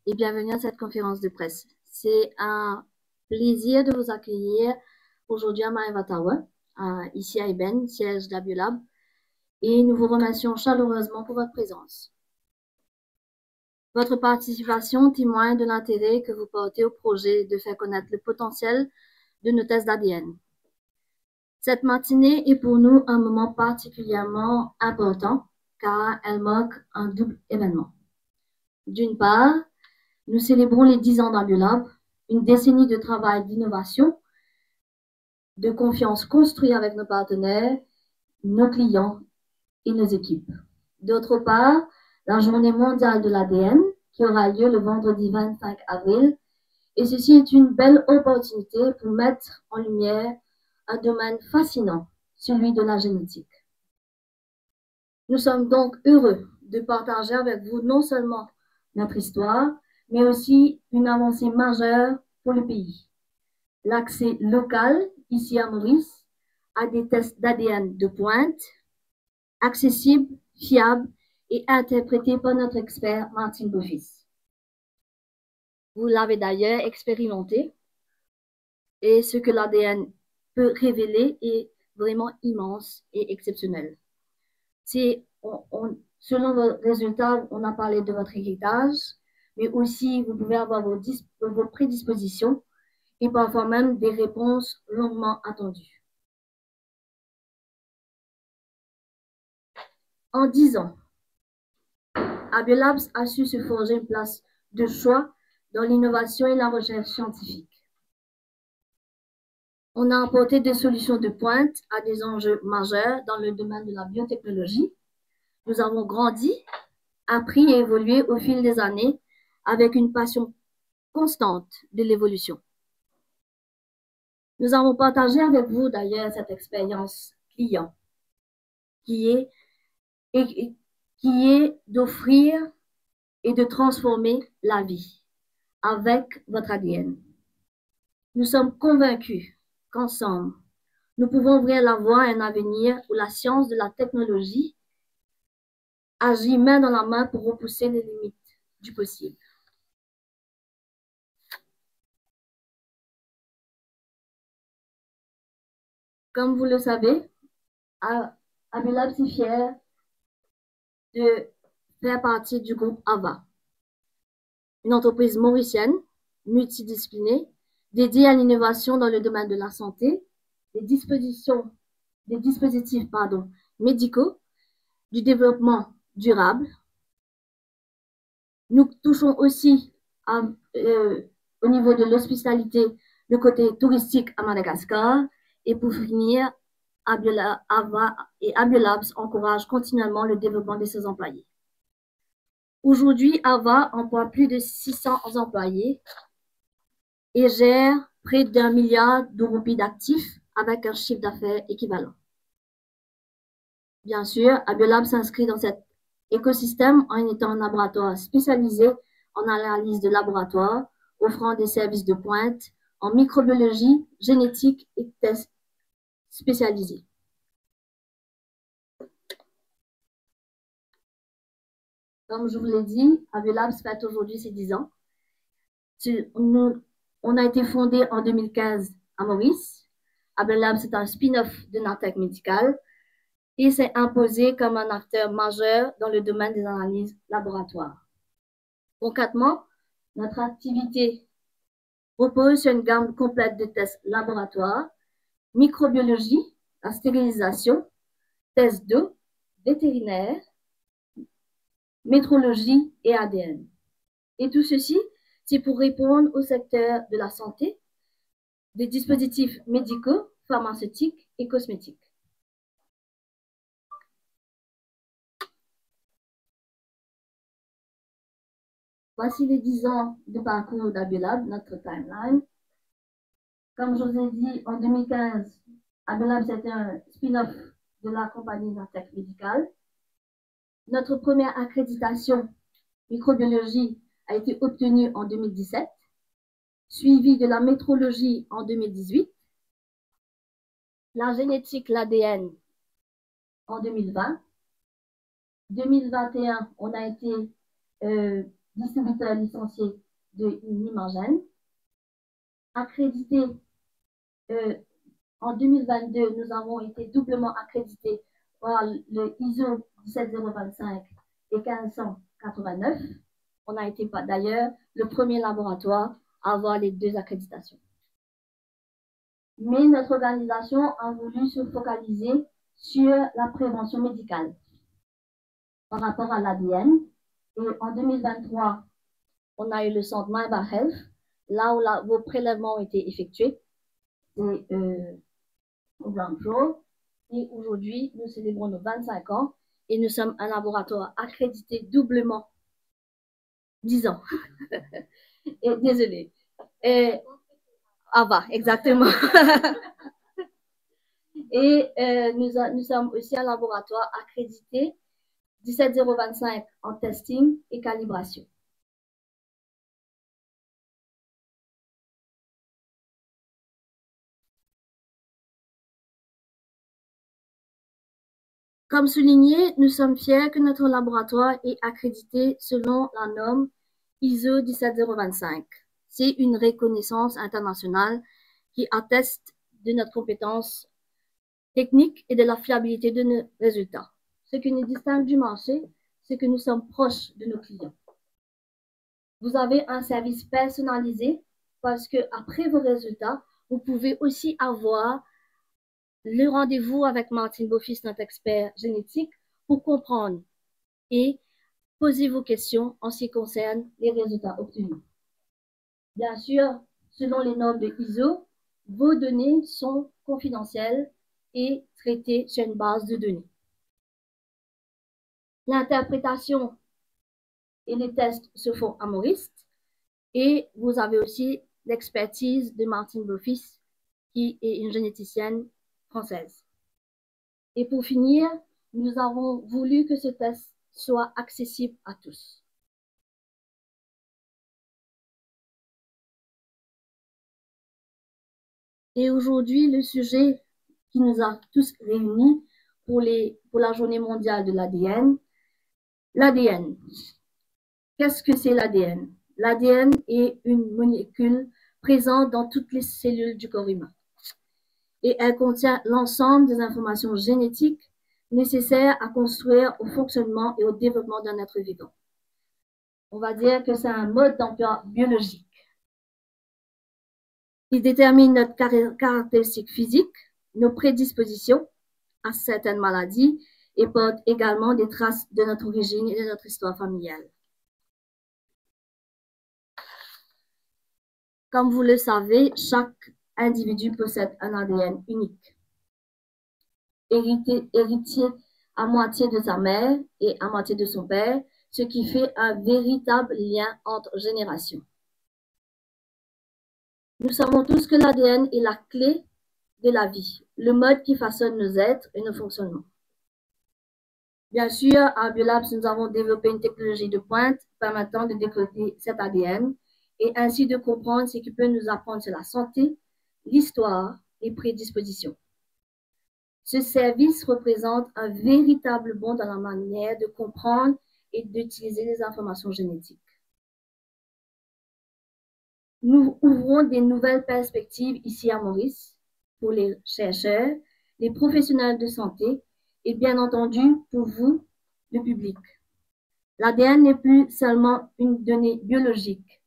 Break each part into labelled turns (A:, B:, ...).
A: et bienvenue à cette conférence de presse. C'est un plaisir de vous accueillir aujourd'hui à Maeva Tower, ici à Eben, siège d'Abiolab, et nous vous remercions chaleureusement pour votre présence. Votre participation témoigne de l'intérêt que vous portez au projet de faire connaître le potentiel de nos tests d'ADN. Cette matinée est pour nous un moment particulièrement important car elle marque un double événement. D'une part, nous célébrons les 10 ans d'Abiolab, une décennie de travail d'innovation, de confiance construite avec nos partenaires, nos clients et nos équipes. D'autre part, la Journée mondiale de l'ADN qui aura lieu le vendredi 25 avril. Et ceci est une belle opportunité pour mettre en lumière un domaine fascinant, celui de la génétique. Nous sommes donc heureux de partager avec vous non seulement notre histoire, mais aussi une avancée majeure pour le pays. L'accès local, ici à Maurice, à des tests d'ADN de pointe, accessibles, fiables et interprétés par notre expert Martine Beaufils. Vous l'avez d'ailleurs expérimenté et ce que l'ADN peut révéler est vraiment immense et exceptionnel. Selon vos résultats, on a parlé de votre héritage, mais aussi vous pouvez avoir vos prédispositions et parfois même des réponses longuement attendues. En 10 ans, Abiolab a su se forger une place de choix dans l'innovation et la recherche scientifique. On a apporté des solutions de pointe à des enjeux majeurs dans le domaine de la biotechnologie. Nous avons grandi, appris et évolué au fil des années avec une passion constante de l'évolution. Nous avons partagé avec vous d'ailleurs cette expérience client qui est d'offrir et de transformer la vie avec votre ADN. Nous sommes convaincus qu'ensemble, nous pouvons ouvrir la voie à un avenir où la science de la technologie agit main dans la main pour repousser les limites du possible. Comme vous le savez, Abiolab est fier de faire partie du groupe AVA, une entreprise mauricienne multidisciplinaire dédiée à l'innovation dans le domaine de la santé, des dispositifs médicaux, du développement durable. Nous touchons aussi au niveau de l'hospitalité, le côté touristique à Madagascar. Et pour finir, AVA et Abiolab encouragent continuellement le développement de ses employés. Aujourd'hui, AVA emploie plus de 600 employés et gère près d'1 milliard d'euros d'actifs avec un chiffre d'affaires équivalent. Bien sûr, Abiolab s'inscrit dans cet écosystème en étant un laboratoire spécialisé en analyse de laboratoire, offrant des services de pointe en microbiologie, génétique et tests spécialisés. Comme je vous l'ai dit, Abiolab fête aujourd'hui ses 10 ans. On a été fondé en 2015 à Maurice. Abiolab, c'est un spin-off de Natech Médical et s'est imposé comme un acteur majeur dans le domaine des analyses laboratoires. Concrètement, notre activité repose sur une gamme complète de tests laboratoires, microbiologie, la stérilisation, tests d'eau, vétérinaire, métrologie et ADN. Et tout ceci, c'est pour répondre au secteur de la santé, des dispositifs médicaux, pharmaceutiques et cosmétiques. Voici les 10 ans de parcours d'Abiolab, notre timeline. Comme je vous ai dit, en 2015, Abiolab, c'était un spin-off de la compagnie Natech Médical. Notre première accréditation microbiologie a été obtenue en 2017, suivie de la métrologie en 2018, la génétique, l'ADN en 2020. 2021, on a été distributeur licencié de Nimagène, accrédité en 2022, nous avons été doublement accrédités par le ISO 17025 et 1589. On a été d'ailleurs le premier laboratoire à avoir les deux accréditations. Mais notre organisation a voulu se focaliser sur la prévention médicale par rapport à l'ADN. Et en 2023, on a eu le centre MyBar Health, là où vos prélèvements ont été effectués. Et au Grand Jour. Et aujourd'hui, nous célébrons nos 25 ans et nous sommes un laboratoire accrédité doublement. 10 ans. Et, désolé. Et, exactement. Et nous sommes aussi un laboratoire accrédité 17025 en testing et calibration. Comme souligné, nous sommes fiers que notre laboratoire est accrédité selon la norme ISO 17025. C'est une reconnaissance internationale qui atteste de notre compétence technique et de la fiabilité de nos résultats. Ce qui nous distingue du marché, c'est que nous sommes proches de nos clients. Vous avez un service personnalisé parce que après vos résultats, vous pouvez aussi avoir le rendez-vous avec Martine Beaufils, notre expert génétique, pour comprendre et poser vos questions en ce qui concerne les résultats obtenus. Bien sûr, selon les normes de ISO, vos données sont confidentielles et traitées sur une base de données. L'interprétation et les tests se font à Maurice et vous avez aussi l'expertise de Martine Beaufils, qui est une généticienne française. Et pour finir, nous avons voulu que ce test soit accessible à tous. Et aujourd'hui, le sujet qui nous a tous réunis pour la journée mondiale de l'ADN, l'ADN. Qu'est-ce que c'est l'ADN? L'ADN est une molécule présente dans toutes les cellules du corps humain. Et elle contient l'ensemble des informations génétiques nécessaires à construire au fonctionnement et au développement d'un être vivant. On va dire que c'est un mode d'emploi biologique. Il détermine notre caractéristique physique, nos prédispositions à certaines maladies et porte également des traces de notre origine et de notre histoire familiale. Comme vous le savez, chaque individu possède un ADN unique, héritier à moitié de sa mère et à moitié de son père, ce qui fait un véritable lien entre générations. Nous savons tous que l'ADN est la clé de la vie, le mode qui façonne nos êtres et nos fonctionnements. Bien sûr, à Biolabs, nous avons développé une technologie de pointe permettant de décoder cet ADN et ainsi de comprendre ce qui peut nous apprendre sur la santé, l'histoire et prédispositions. Ce service représente un véritable bond dans la manière de comprendre et d'utiliser les informations génétiques. Nous ouvrons des nouvelles perspectives ici à Maurice pour les chercheurs, les professionnels de santé et bien entendu pour vous, le public. L'ADN n'est plus seulement une donnée biologique,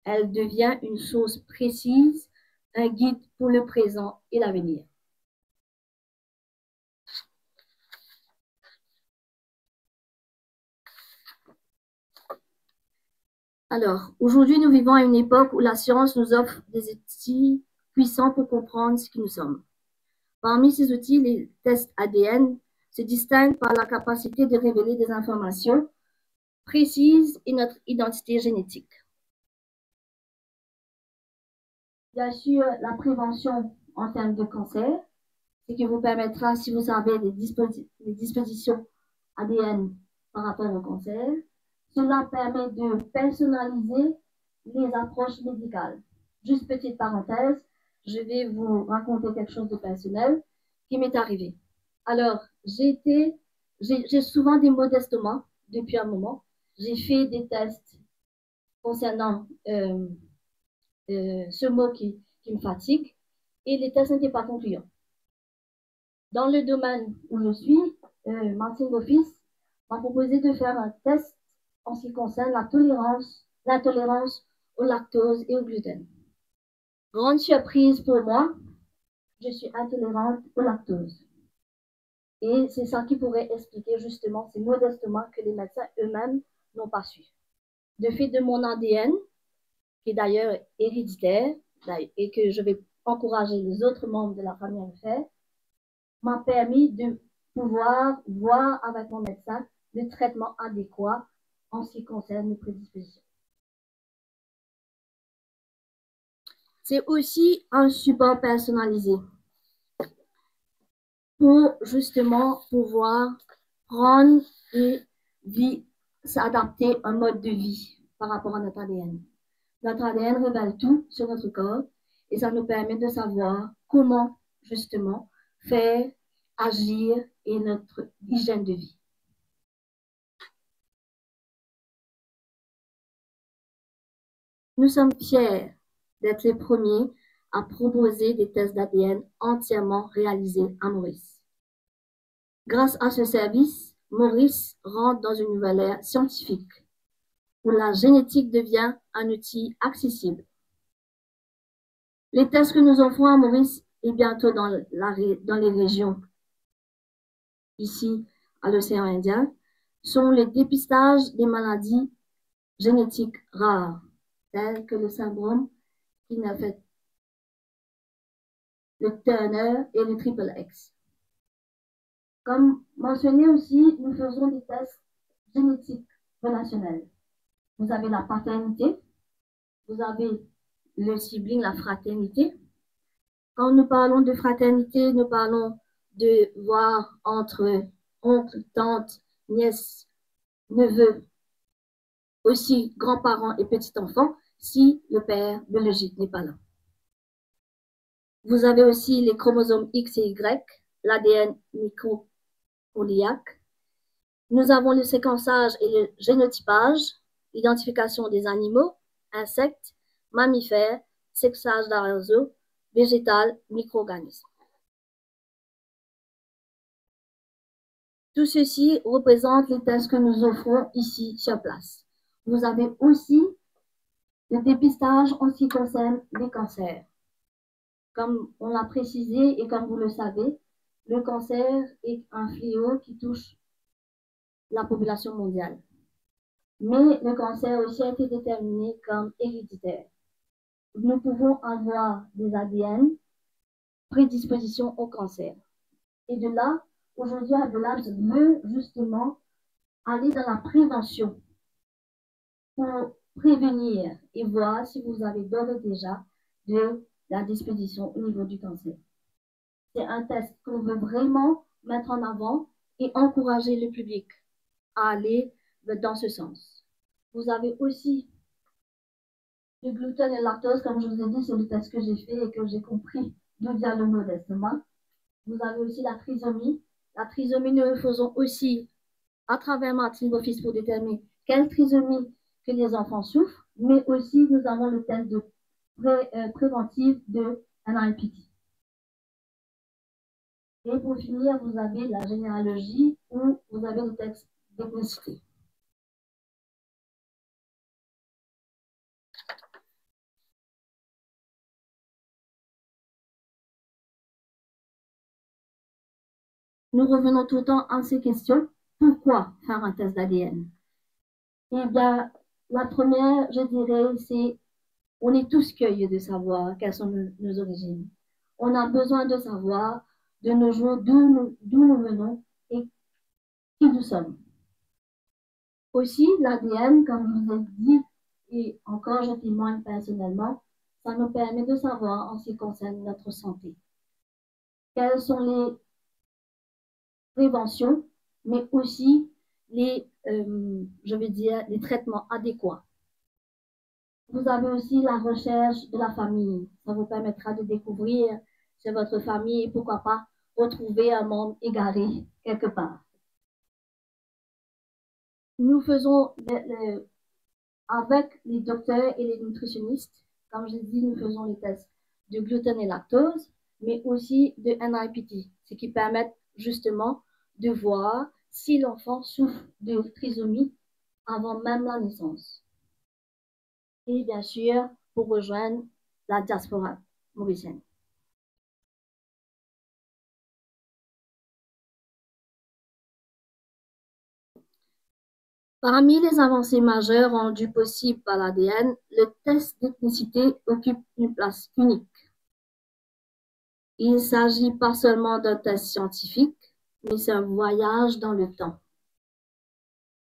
A: elle devient une source précise, un guide pour le présent et l'avenir. Alors, aujourd'hui, nous vivons à une époque où la science nous offre des outils puissants pour comprendre ce que nous sommes. Parmi ces outils, les tests ADN se distinguent par la capacité de révéler des informations précises et notre identité génétique. Bien sûr, la prévention en termes de cancer, ce qui vous permettra, si vous avez des dispositions ADN par rapport au cancer, cela permet de personnaliser les approches médicales. Juste petite parenthèse, je vais vous raconter quelque chose de personnel qui m'est arrivé. Alors, j'ai souvent des maux d'estomac depuis un moment. J'ai fait des tests concernant ce mot qui me fatigue, et les tests n'étaient pas concluants. Dans le domaine où je suis, Martin Office m'a proposé de faire un test en ce qui concerne l'intolérance au lactose et au gluten. Grande surprise pour moi, je suis intolérante au lactose. Et c'est ça qui pourrait expliquer justement, c'est modestement que les médecins eux-mêmes n'ont pas su. De fait de mon ADN, qui est d'ailleurs héréditaire, et que je vais encourager les autres membres de la famille à le faire, m'a permis de pouvoir voir avec mon médecin le traitement adéquat en ce qui concerne les prédispositions. C'est aussi un support personnalisé pour justement pouvoir prendre et s'adapter à un mode de vie par rapport à notre ADN. Notre ADN révèle tout sur notre corps et ça nous permet de savoir comment justement faire, agir et notre hygiène de vie. Nous sommes fiers d'être les premiers à proposer des tests d'ADN entièrement réalisés à Maurice. Grâce à ce service, Maurice rentre dans une nouvelle ère scientifique où la génétique devient un outil accessible. Les tests que nous offrons à Maurice et bientôt dans les régions ici à l'océan Indien sont le dépistage des maladies génétiques rares, telles que le syndrome Klinefelter, le Turner et le Triple X. Comme mentionné aussi, nous faisons des tests génétiques relationnels. Vous avez la paternité, vous avez le sibling, la fraternité. Quand nous parlons de fraternité, nous parlons de voir entre oncle, tante, nièce, neveu, aussi grands-parents et petits-enfants, si le père biologique n'est pas là. Vous avez aussi les chromosomes X et Y, l'ADN micropolyaque. Nous avons le séquençage et le génotypage, l'identification des animaux, insectes, mammifères, séquençage d'aérosols, végétal, micro-organismes. Tout ceci représente les tests que nous offrons ici sur place. Vous avez aussi le dépistage en ce qui concerne les cancers. Comme on l'a précisé et comme vous le savez, le cancer est un fléau qui touche la population mondiale. Mais le cancer aussi a été déterminé comme héréditaire. Nous pouvons avoir des ADN prédisposition au cancer. Et de là, aujourd'hui, Abdelabs veut justement aller dans la prévention pour prévenir et voir si vous avez d'ores et déjà de la disposition au niveau du cancer. C'est un test qu'on veut vraiment mettre en avant et encourager le public à aller dans ce sens. Vous avez aussi le gluten et le lactose, comme je vous ai dit, c'est le test que j'ai fait et que j'ai compris d'où vient le mot d'estomac. Vous avez aussi la trisomie. La trisomie, nous le faisons aussi à travers Martin Office pour déterminer quelle trisomie que les enfants souffrent, mais aussi nous avons le test de préventif de NIPT. Et pour finir, vous avez la généalogie où vous avez le test d'ethnicité. Nous revenons tout le temps à ces questions. Pourquoi faire un test d'ADN? Eh bien, la première, je dirais, c'est on est tous curieux de savoir quelles sont nos origines. On a besoin de savoir de nos jours d'où nous venons et qui nous sommes. Aussi, l'ADN, comme je vous ai dit, et encore je témoigne personnellement, ça nous permet de savoir en ce qui concerne notre santé. Quelles sont les préventions, mais aussi les, je vais dire, les traitements adéquats. Vous avez aussi la recherche de la famille. Ça vous permettra de découvrir chez votre famille et pourquoi pas retrouver un membre égaré quelque part. Nous faisons Avec les docteurs et les nutritionnistes, comme je dis, nous faisons les tests de gluten et lactose, mais aussi de NIPT, ce qui permet justement de voir si l'enfant souffre de trisomie avant même la naissance. Et bien sûr, pour rejoindre la diaspora mauricienne. Parmi les avancées majeures rendues possibles par l'ADN, le test d'ethnicité occupe une place unique. Il ne s'agit pas seulement d'un test scientifique, mais c'est un voyage dans le temps.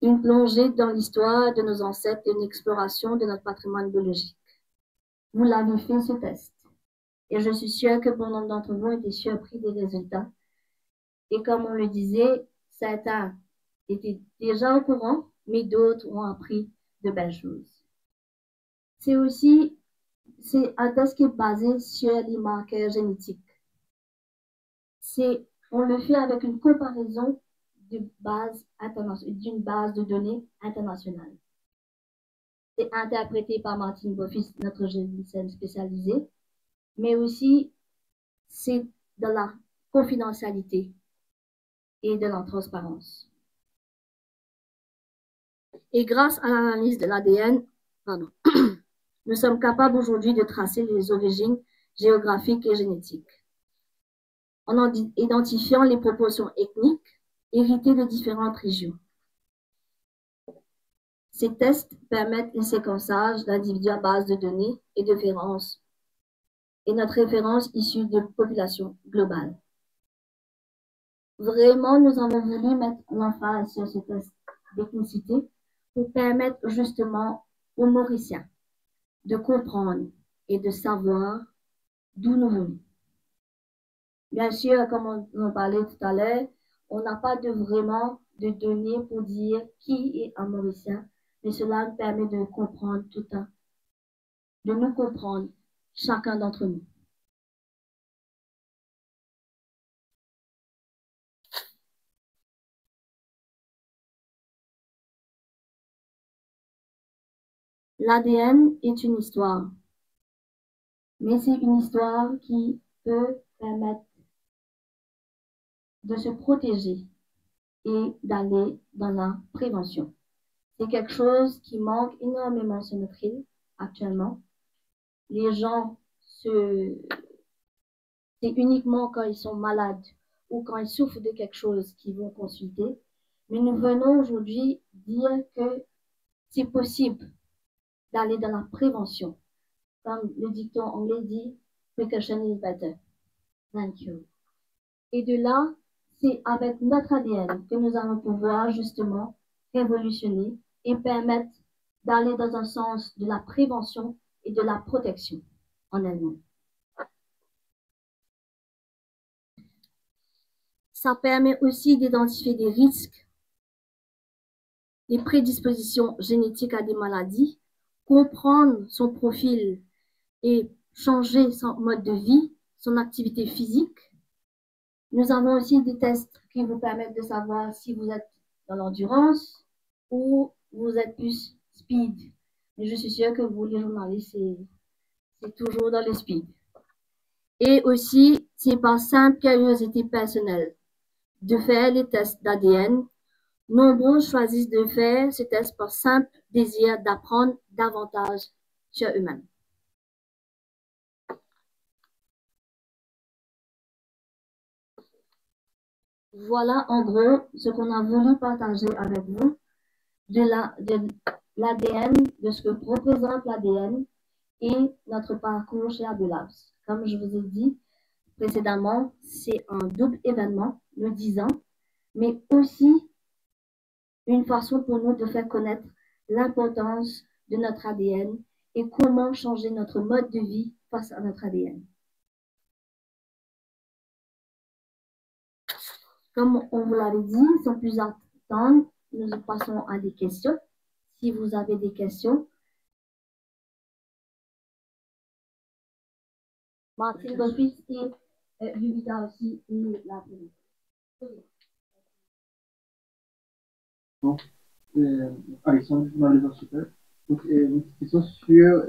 A: Une plongée dans l'histoire de nos ancêtres et une exploration de notre patrimoine biologique. Vous l'avez fait ce test. Et je suis sûre que bon nombre d'entre vous ont été surpris des résultats. Et comme on le disait, certains étaient déjà au courant, mais d'autres ont appris de belles choses. C'est un test qui est basé sur les marqueurs génétiques. On le fait avec une comparaison d'une base de données internationale. C'est interprété par Martine Boffis, notre généticienne spécialisée, mais aussi c'est de la confidentialité et de la transparence. Et grâce à l'analyse de l'ADN, nous sommes capables aujourd'hui de tracer les origines géographiques et génétiques, en identifiant les proportions ethniques héritées de différentes régions. Ces tests permettent le séquençage d'individus à base de données et de références, et notre référence issue de populations globales. Vraiment, nous avons voulu mettre l'emphase sur ce test d'ethnicité pour permettre justement aux Mauriciens de comprendre et de savoir d'où nous venons. Bien sûr, comme on en parlait tout à l'heure, on n'a pas vraiment de données pour dire qui est un Mauricien, mais cela nous permet de comprendre de nous comprendre chacun d'entre nous. L'ADN est une histoire, mais c'est une histoire qui peut permettre de se protéger et d'aller dans la prévention. C'est quelque chose qui manque énormément sur notre île actuellement. Les gens c'est uniquement quand ils sont malades ou quand ils souffrent de quelque chose qu'ils vont consulter. Mais nous venons aujourd'hui dire que c'est possible d'aller dans la prévention. Comme le dicton anglais dit, precaution is better than cure. Et de là, c'est avec notre ADN que nous allons pouvoir justement révolutionner et permettre d'aller dans un sens de la prévention et de la protection en elle-même. Ça permet aussi d'identifier des risques, des prédispositions génétiques à des maladies, comprendre son profil et changer son mode de vie, son activité physique. Nous avons aussi des tests qui vous permettent de savoir si vous êtes dans l'endurance ou vous êtes plus speed. Mais je suis sûre que vous, les journalistes, c'est toujours dans le speed. Et aussi, c'est par simple curiosité personnelle de faire les tests d'ADN. Nombreux choisissent de faire ces tests par simple désir d'apprendre davantage sur eux-mêmes. Voilà en gros ce qu'on a voulu partager avec vous de l'ADN, de ce que représente l'ADN et notre parcours chez Abulabs. Comme je vous ai dit précédemment, c'est un double événement, le 10 ans, mais aussi une façon pour nous de faire connaître l'importance de notre ADN et comment changer notre mode de vie face à notre ADN. Comme on vous l'avait dit, sans plus attendre, nous passons à des questions. Si vous avez des questions. Martine Bossuis et Juvita aussi et la police.
B: Bon, Alexandre, journaliste super. Donc, une petite question sur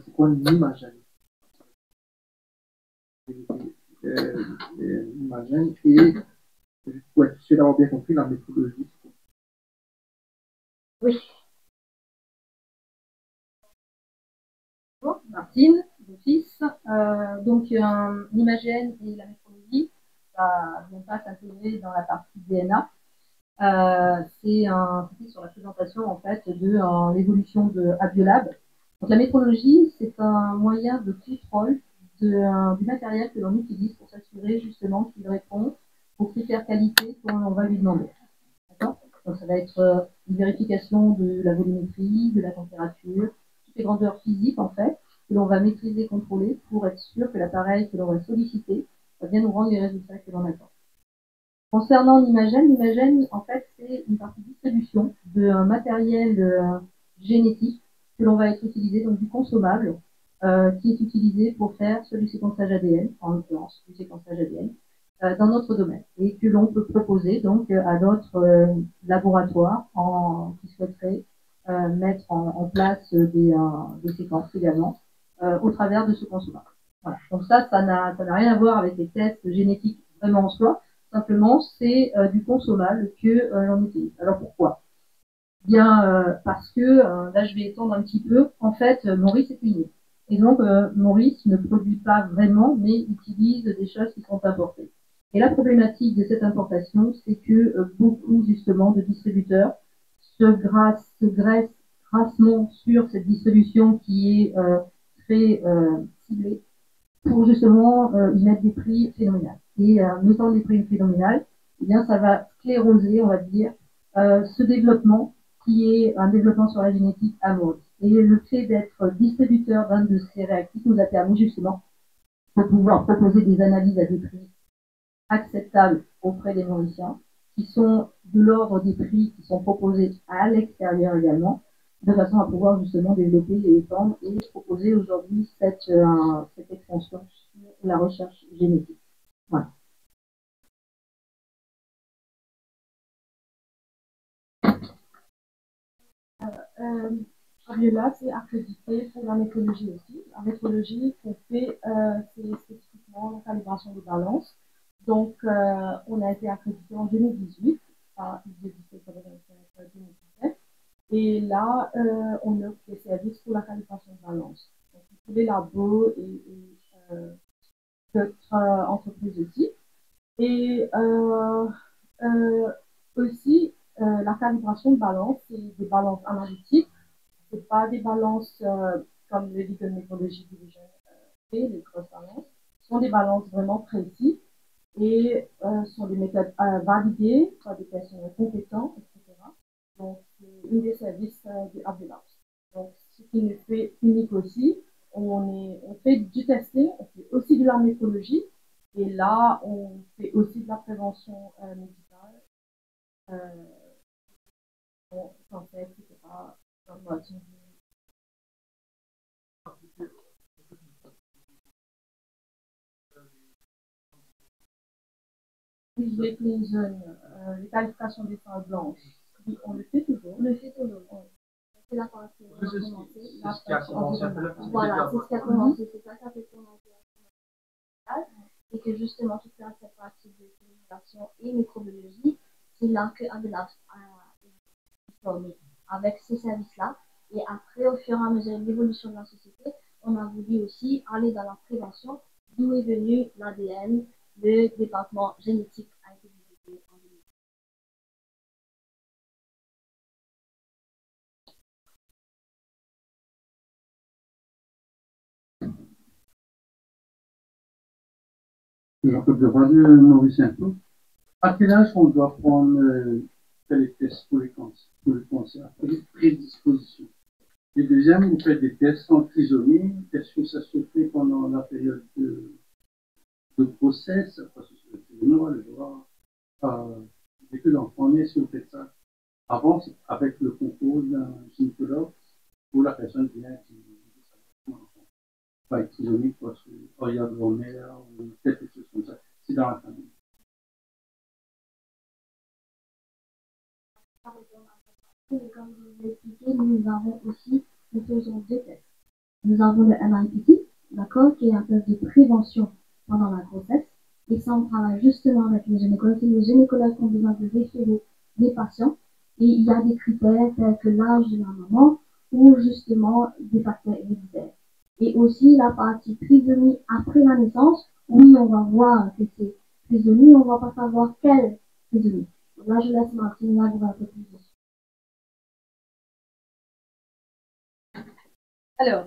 B: c'est quoi l'imagène. L'imagène et pour être sûr d'avoir bien compris la méthodologie.
C: Oui. Bon, Martine, d'office. Donc, l'imagène et la métrologie, ça ne vient pas s'intégrer dans la partie DNA. C'est sur la présentation en fait de l'évolution de Abiolab. Donc la métrologie, c'est un moyen de contrôle du matériel que l'on utilise pour s'assurer justement qu'il répond aux critères qualité qu'on va lui demander. Donc ça va être une vérification de la volumétrie, de la température, toutes les grandeurs physiques en fait, que l'on va maîtriser, contrôler pour être sûr que l'appareil que l'on va solliciter va bien nous rendre les résultats que l'on attend. Concernant l'imagène, en fait, c'est une partie distribution d'un matériel génétique que l'on va être utilisé, donc du consommable, qui est utilisé pour faire soit du séquençage ADN, en l'occurrence, du séquençage ADN, dans notre domaine, et que l'on peut proposer donc à d'autres laboratoires qui souhaiteraient mettre en place des séquences également au travers de ce consommable. Voilà. Donc ça n'a rien à voir avec les tests génétiques vraiment en soi. Simplement, c'est du consommable que l'on utilise. Alors pourquoi? Bien parce que, là je vais étendre un petit peu, en fait, Maurice est unique. Et donc, Maurice ne produit pas vraiment, mais utilise des choses qui sont importées. Et la problématique de cette importation, c'est que beaucoup, justement, de distributeurs se graissent grassement sur cette distribution qui est très ciblée pour justement y mettre des prix phénoménaux. Et mettant des prix phénoménaux, eh bien, ça va scléroser, on va dire, ce développement qui est un développement sur la génétique à Maurice. Et le fait d'être distributeur d'un de ces réactifs nous a permis justement de pouvoir proposer des analyses à des prix acceptables auprès des Mauriciens, qui sont de l'ordre des prix qui sont proposés à l'extérieur également, de façon à pouvoir justement développer et étendre et proposer aujourd'hui cette extension sur la recherche génétique. Voilà.
D: Abiolab, c'est accrédité pour la métrologie aussi. La métrologie qu'on fait, c'est spécifiquement la calibration des balances. Donc, on a été accrédité en 2018 par ISO 17017. Et là, on offre des services pour la calibration de balance. Donc, tous les labos et d'autres entreprises aussi. Et aussi, la calibration de balance, c'est des balances analytiques. Ce n'est pas des balances comme le Legal Methodology Division fait, les grosses balances. Ce sont des balances vraiment précises et sont des méthodes validées par des personnes compétentes, etc. Donc, c'est une des services du Abiolab. Donc, ce qui nous fait unique aussi, on fait du testing, on fait aussi de la métrologie, et là, on fait aussi de la prévention médicale, cancer, etc. Les qualifications des salles blanches, oui, on le fait toujours. On le fait toujours. C'est la partie où on a commencé. Voilà, c'est ce qui a commencé. C'est ça qui a fait commencer. Et que justement, toute cette partie de communication et microbiologie, c'est là que Abiolab a formé avec ces services-là. Et après, au fur et à mesure de l'évolution de la société, on a voulu aussi aller dans la prévention, d'où est venu l'ADN, le département génétique a été développé en 2000.
E: Jean-Claude Devoisier, Maurice Info. À quel âge on doit prendre les tests pour les cancers, les prédispositions? Et deuxième, vous faites des tests en trisomie. Est-ce que ça se fait pendant la période de grossesse? Parce que c'est normal, je vois. Dès que l'enfant naît, si vous faites ça avant, avec le concours d'un gynécologue, où la personne vient qui pas être trisomique parce qu'il y a de grand-mère ou quelque chose comme ça. C'est dans la famille.
A: Comme je vous l'ai expliqué, nous avons aussi
D: nous faisons deux tests. Nous avons le MIPT, d'accord, qui est un test de prévention pendant la grossesse. Et ça, on travaille justement avec les gynécologues. C'est les gynécologues qui ont besoin de référer les patients. Et il y a des critères tels que l'âge de la maman ou justement des facteurs héréditaires. Et aussi la partie trisomie après la naissance. Oui, on va voir que c'est trisomie, on ne va pas savoir quelle trisomie. Donc là, je laisse Martine là pour un peu plus.
C: Alors,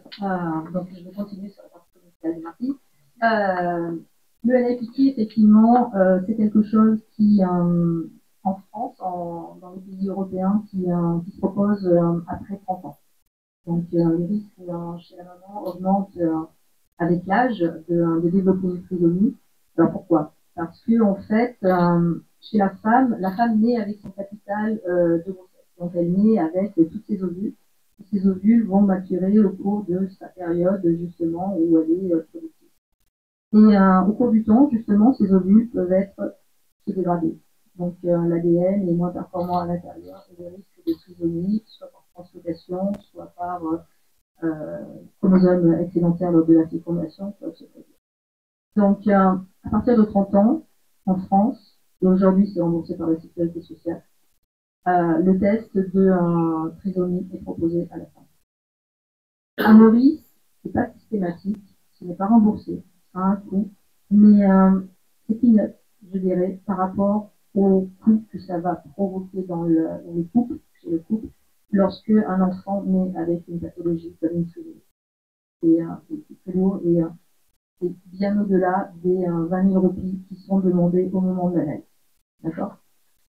C: donc je vais continuer sur la partie initiale de Martine. Le NFIT, effectivement, c'est quelque chose qui, en France, dans les pays européens, qui se propose après 30 ans. Donc, les risques chez la maman augmentent avec l'âge de développer une trisomie. Alors, pourquoi? Parce que, en fait, chez la femme naît avec son capital de grossesse. Donc, elle naît avec tous ses ovules. Et ces ovules vont maturer au cours de sa période, justement, où elle est productive. Et au cours du temps, justement, ces ovules peuvent se dégrader. Donc, l'ADN est moins performant à l'intérieur et le risque de trisomie, soit par translocation, soit par chromosome excédentaire lors de la fécondation, peuvent se produire. Donc, à partir de 30 ans, en France, et aujourd'hui c'est remboursé par la sécurité sociale, le test de trisomie est proposé à la femme. À Maurice, c'est pas systématique, ce n'est pas remboursé, ça a un coût, mais c'est peanut, je dirais, par rapport au coût que ça va provoquer dans le couple, chez le couple, lorsque un enfant naît avec une pathologie comme une trisomie. C'est très lourd et c'est bien au-delà des 20 000 roupies qui sont demandées au moment de l'analyse. D'accord?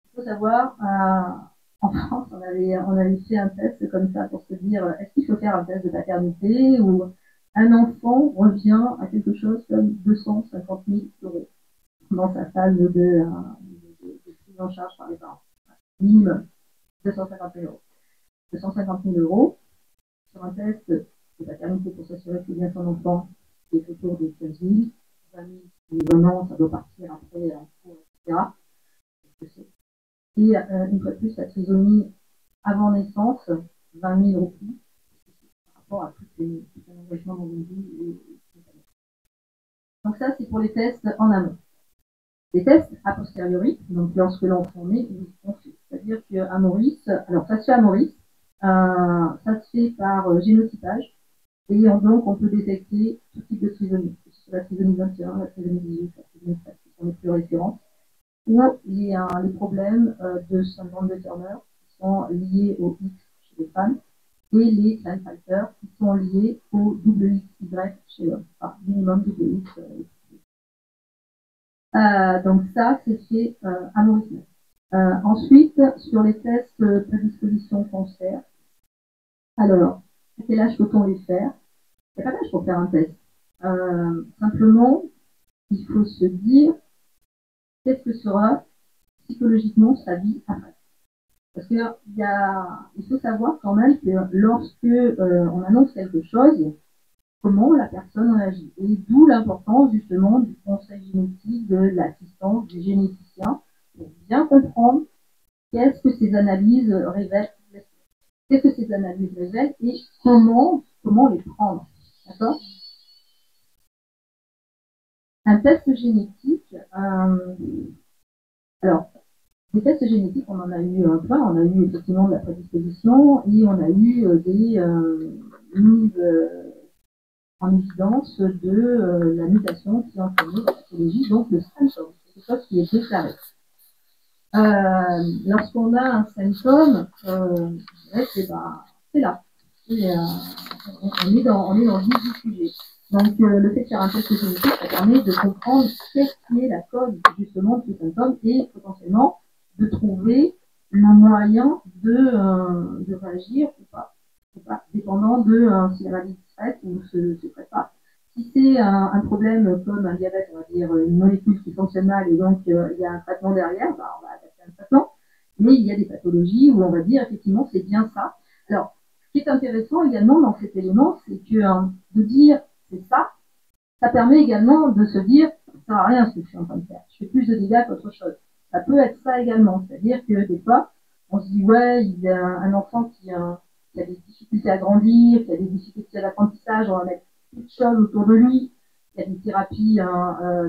C: Il faut savoir, en France, on avait fait un test comme ça pour se dire est-ce qu'il faut faire un test de paternité ou un enfant revient à quelque chose comme 250 000 euros dans sa phase de prise en charge par les parents. Minimum 250 000 euros. 250 000 euros sur un test de paternité pour s'assurer que bien son enfant est autour de 15 000, 20 000, mais vraiment ça doit partir après un cours, etc. Et une fois de plus, la trisomie avant naissance, 20 000 roupies, par rapport à tout un engagement dans une vie. Donc ça, c'est pour les tests en amont. Les tests a posteriori, donc lorsque l'enfant naît, on fait. C'est-à-dire qu'à Maurice, alors ça se fait à Maurice, ça se fait par génotypage, et donc on peut détecter tout type de trisomie, que ce soit la trisomie 21, la trisomie 18, la trisomie 13, qui sont les plus référentes, ou les problèmes de syndrome de Turner qui sont liés au X chez les femmes, et les Klinefelter qui sont liés au WXY chez l'homme, enfin minimum WX. Donc ça, c'est fait à Maurice. Ensuite, sur les tests prédisposition cancer, alors, à quel âge peut-on les faire? Il n'y a pas d'âge pour faire un test. Simplement, il faut se dire qu'est-ce que sera psychologiquement sa vie après. Parce que il faut savoir quand même que lorsque on annonce quelque chose, comment la personne réagit. Et d'où l'importance justement du conseil génétique, de l'assistance du généticien, pour bien comprendre qu'est-ce que ces analyses révèlent, et comment les prendre. D'accord? Un test génétique, alors, des tests génétiques, on en a eu plein, on a eu effectivement de la prédisposition et on a eu des mises en évidence de la mutation qui entraînait la pathologie, donc le symptôme, c'est quelque chose qui est déclaré. Lorsqu'on a un symptôme, c'est là. Et, on est dans le vif du sujet. Donc, le fait de faire un test génétique, ça permet de comprendre qu'est-ce qui est la cause justement de ce symptôme et potentiellement de trouver le moyen de réagir ou pas, dépendant de si la maladie se traite ou se traite pas. Si c'est un problème comme un diabète, on va dire une molécule qui fonctionne mal et donc il y a un traitement derrière, on va adapter un traitement. Mais il y a des pathologies où on va dire effectivement c'est bien ça. Alors, ce qui est intéressant également dans cet élément, c'est que de dire c'est ça, ça permet également de se dire ça ne sert à rien ce que je suis en train de faire. Je fais plus de dégâts qu'autre chose. Ça peut être ça également, c'est-à-dire que des fois on se dit ouais, il y a un enfant qui qui a des difficultés à grandir, qui a des difficultés d'apprentissage, on va mettre toutes de choses autour de lui. Il y a des thérapies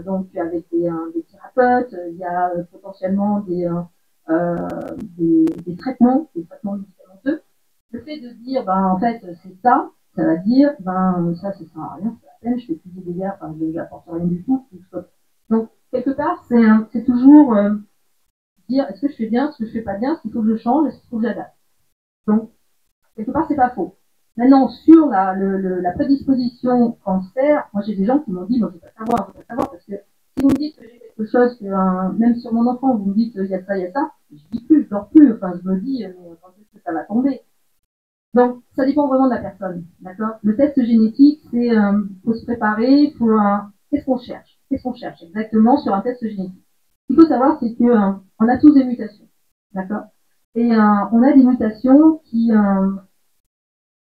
C: donc avec des thérapeutes, il y a potentiellement des traitements médicamenteux. Le fait de dire, ben, en fait, c'est ça, ça va dire, ben, ça sert à rien, c'est la peine, je fais plus de dégâts, enfin, je n'apporte rien du tout. Donc, quelque part, c'est toujours dire, est-ce que je fais bien, est-ce que je fais pas bien, est-ce qu'il faut que je change, est-ce qu'il faut que j'adapte. Donc, quelque part, c'est pas faux. Maintenant, sur la prédisposition cancer, moi, j'ai des gens qui m'ont dit, moi, je ne veux pas savoir, parce que si vous me dites que j'ai quelque chose, que, même sur mon enfant, vous me dites, il y a ça, je dis plus, je dors plus, enfin, je me dis, mais quand est-ce que ça va tomber? Donc, ça dépend vraiment de la personne, d'accord? Le test génétique, c'est, faut se préparer, qu'est-ce qu'on cherche? Qu'est-ce qu'on cherche exactement sur un test génétique? Ce qu'il faut savoir, c'est que, on a tous des mutations, d'accord? Et, on a des mutations qui,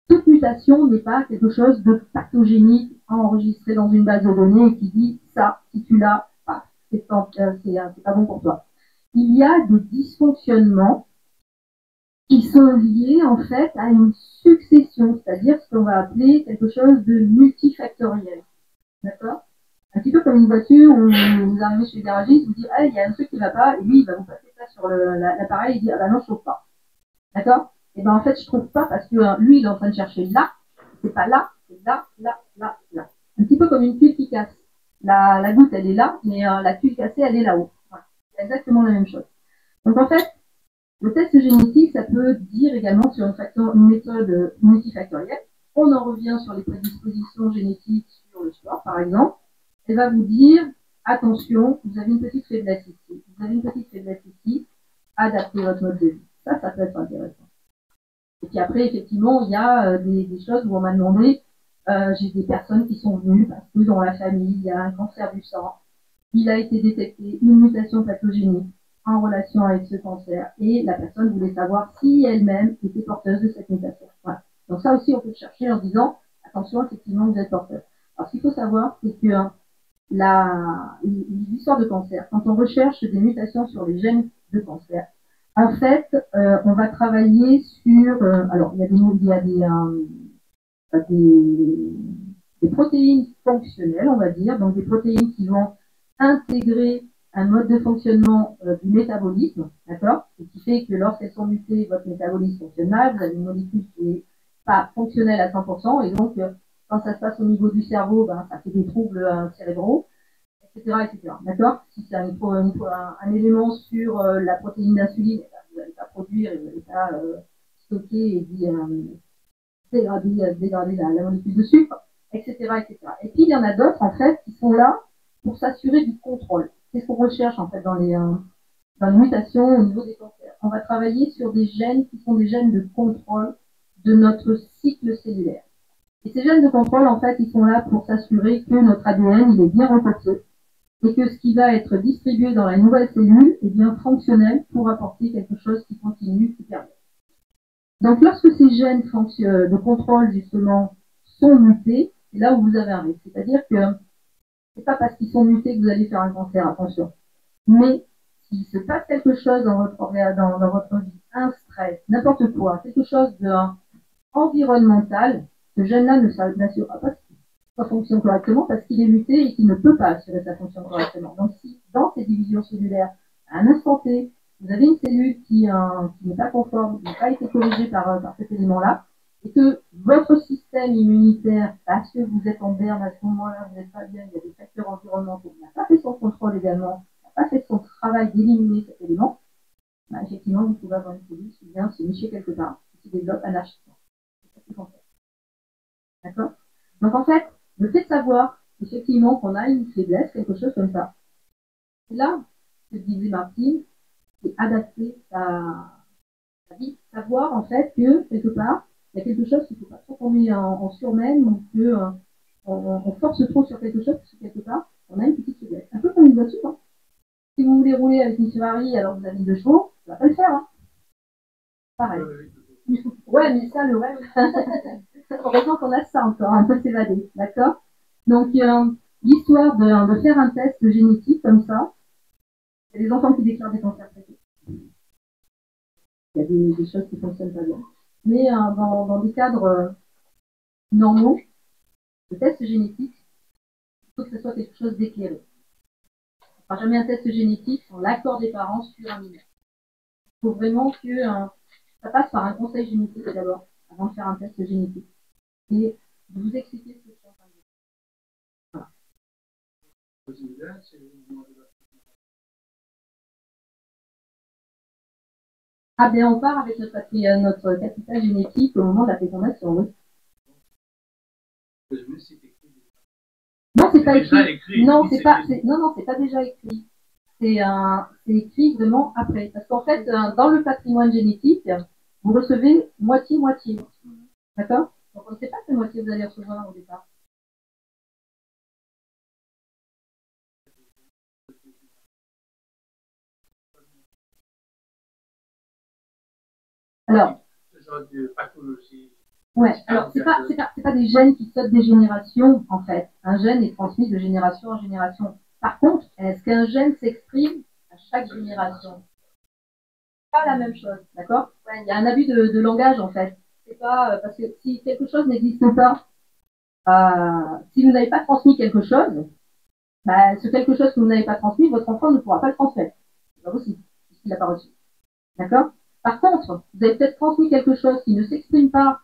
C: toute mutation n'est pas quelque chose de pathogénique enregistré dans une base de données et qui dit ça, si tu l'as, c'est pas bon pour toi. Il y a des dysfonctionnements qui sont liés en fait à une succession, c'est-à-dire ce qu'on va appeler quelque chose de multifactoriel. D'accord? Un petit peu comme une voiture où vous arrivez chez le garagiste, vous dites ah, il y a un truc qui ne va pas, et lui il va vous passer ça sur l'appareil et dire ah ben non je trouve pas. D'accord? Et ben en fait je trouve pas parce que lui il est en train de chercher là, c'est pas là, c'est là. Un petit peu comme une tuile qui casse. La goutte elle est là, mais la tuile cassée elle est là-haut. Voilà. C'est exactement la même chose. Donc en fait, le test génétique, ça peut dire également sur une méthode multifactorielle. On en revient sur les prédispositions génétiques sur le sport, par exemple. Elle va vous dire, attention, vous avez une petite faiblesse ici. Vous avez une petite faiblesse ici. Adaptez votre mode de vie. Ça peut être intéressant. Et puis après, effectivement, il y a des choses où on m'a demandé, j'ai des personnes qui sont venues parce que dans la famille, il y a un cancer du sang. Il a été détecté une mutation pathogénique en relation avec ce cancer et la personne voulait savoir si elle-même était porteuse de cette mutation. Voilà. Donc ça aussi, on peut chercher en disant, attention, effectivement, vous êtes porteur. Alors ce qu'il faut savoir, c'est que l'histoire de cancer, quand on recherche des mutations sur les gènes de cancer, en fait, on va travailler sur, alors il y a des protéines fonctionnelles, on va dire, donc des protéines qui vont intégrer un mode de fonctionnement du métabolisme, d'accord, et qui fait que lorsqu'elles sont mutées, votre métabolisme fonctionne mal, vous avez une molécule qui n'est pas fonctionnelle à 100%, et donc quand ça se passe au niveau du cerveau, ben, ça fait des troubles cérébraux, etc., d'accord. Si c'est un élément sur la protéine d'insuline, vous n'allez pas produire, et vous n'allez pas stocker et dégrader la molécule de sucre, etc., etc. Et puis il y en a d'autres en fait qui sont là pour s'assurer du contrôle. C'est ce qu'on recherche en fait dans les mutations au niveau des cancers. On va travailler sur des gènes qui sont des gènes de contrôle de notre cycle cellulaire. Et ces gènes de contrôle, en fait, ils sont là pour s'assurer que notre ADN il est bien recopié et que ce qui va être distribué dans la nouvelle cellule est bien fonctionnel pour apporter quelque chose qui continue, qui perdure. Donc, lorsque ces gènes de contrôle, justement, sont mutés, c'est là où vous avez un risque. C'est-à-dire que c'est pas parce qu'ils sont mutés que vous allez faire un cancer, attention. Mais s'il se passe quelque chose dans votre vie, un stress, n'importe quoi, quelque chose d'environnemental, ce gène-là n'assurera pas sa fonction correctement parce qu'il est muté et qu'il ne peut pas assurer sa fonction correctement. Donc, si dans ces divisions cellulaires, à un instant T, vous avez une cellule qui n'est pas conforme, qui n'a pas été corrigée par cet élément-là, et que votre système immunitaire, parce que vous êtes en berne à ce moment-là, vous n'êtes pas bien, il y a des facteurs environnementaux, il n'a pas fait son contrôle également, il n'a pas fait son travail d'éliminer cet élément, bah, effectivement, vous pouvez avoir une cellule qui vient se nicher quelque part, qui se développe anarchiquement. C'est ça qui est cancer. D'accord? Donc en fait, le fait de savoir effectivement qu'on a une faiblesse, quelque chose comme ça, c'est là ce que disait Martine, c'est adapter sa vie, savoir en fait que quelque part, il y a quelque chose qu'il ne faut pas trop qu'on met en surmène ou qu'on force trop sur quelque chose, parce que quelque part, on a une petite faiblesse. Un peu comme une voiture. Hein. Si vous voulez rouler avec une Ferrari alors que vous avez 2 chevaux, ça ne va pas le faire. Hein. Pareil. Ouais, mais ça, le rêve. Heureusement qu'on a ça encore, un peu s'évader, d'accord? Donc, l'histoire de faire un test génétique comme ça, il y a des enfants qui déclarent des cancers très tôt. Il y a des choses qui ne fonctionnent pas bien. mais dans des cadres normaux, le test génétique, il faut que ce soit quelque chose d'éclairé. On ne fera jamais un test génétique sans l'accord des parents sur un mineur. Il faut vraiment que ça passe par un conseil génétique d'abord, avant de faire un test génétique. Et de vous expliquer ce que je suis en train de dire. Voilà. Ah bien, on part avec notre capital génétique au moment de la fécondation, oui. Non, c'est pas écrit. Non, c'est pas déjà écrit. C'est écrit vraiment après. Parce qu'en fait, dans le patrimoine génétique, vous recevez moitié-moitié. D'accord? Donc on ne sait pas quelle moitié vous allez recevoir au départ. Alors, ce genre de pathologie. Ouais, alors c'est pas des gènes qui sautent des générations, en fait. Un gène est transmis de génération en génération. Par contre, est-ce qu'un gène s'exprime à chaque génération? Pas la même chose, d'accord? Ouais, il y a un abus de langage, en fait. C'est pas parce que si quelque chose n'existe pas, si vous n'avez pas transmis quelque chose, bah, ce quelque chose que vous n'avez pas transmis, votre enfant ne pourra pas le transmettre. C'est pas possible, puisqu'il l'a pas reçu. D'accord? Par contre, vous avez peut-être transmis quelque chose qui ne s'exprime pas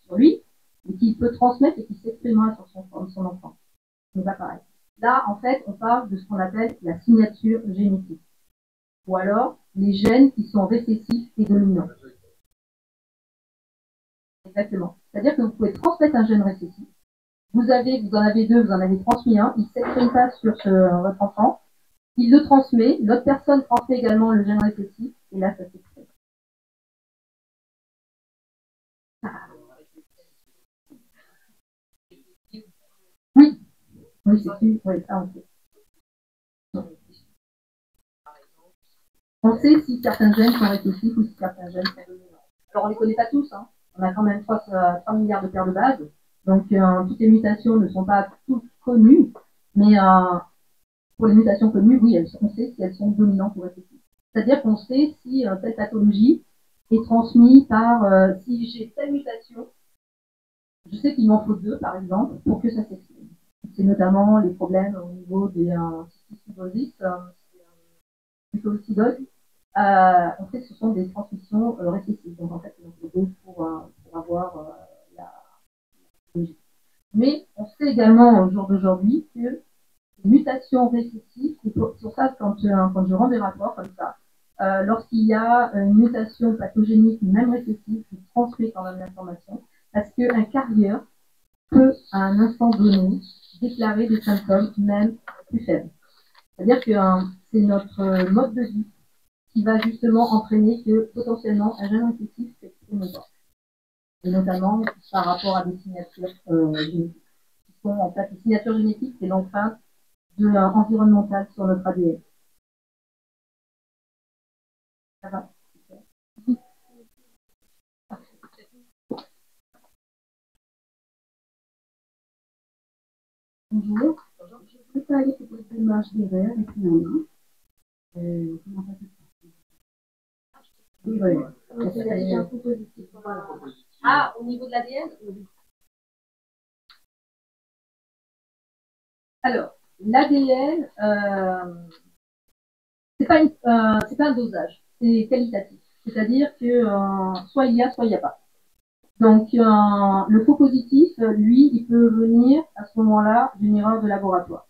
C: sur lui, mais qui peut transmettre et qui s'exprimera sur son enfant. Ce n'est pas pareil. Là, en fait, on parle de ce qu'on appelle la signature génétique. Ou alors, les gènes qui sont récessifs et dominants. Exactement. C'est-à-dire que vous pouvez transmettre un gène récessif. Vous en avez deux, vous en avez transmis un, il ne s'exprime pas sur votre enfant. Il le transmet, l'autre personne transmet également le gène récessif, et là, ça s'exprime. Oui, oui, c'est sûr, oui, ça on sait. On sait si certains gènes sont récessifs ou si certains gènes sont dominants. Alors, on ne les connaît pas tous, hein. On a quand même 3 milliards de paires de bases, donc toutes les mutations ne sont pas toutes connues, mais pour les mutations connues, oui, on sait si elles sont dominantes ou récessives. C'est-à-dire qu'on sait si telle pathologie est transmise par, si j'ai telle mutation, je sais qu'il m'en faut 2, par exemple, pour que ça s'exprime. C'est notamment les problèmes au niveau des cysticercosis, mucoviscidose. En fait, ce sont des transmissions récessives. Donc, en fait, il en faut 2 pour avoir la pathologie. Mais on sait également au jour d'aujourd'hui que les mutations récessives, c'est pour ça quand je rends des rapports comme ça, lorsqu'il y a une mutation pathogénique, même récessive, je transmets quand même l'information, parce qu'un carrière peut, à un instant donné, déclarer des symptômes même plus faibles. C'est-à-dire que c'est notre mode de vie qui va justement entraîner que potentiellement un gène récessif s'exprime ou pas. Et notamment par rapport à des signatures génétiques. En fait, les signatures génétiques, c'est l'empreinte environnementale sur notre ADN. Ça va?
D: Bonjour, je voulais parler de cette démarche d'erreur et puis comment ça se passe? L'erreur. C'est un peu positif.
C: Ah, au niveau de l'ADN? Alors, l'ADN, c'est pas un dosage, c'est qualitatif. C'est-à-dire que soit il y a, soit il n'y a pas. Donc, le faux positif, lui, il peut venir à ce moment-là d'une erreur de laboratoire.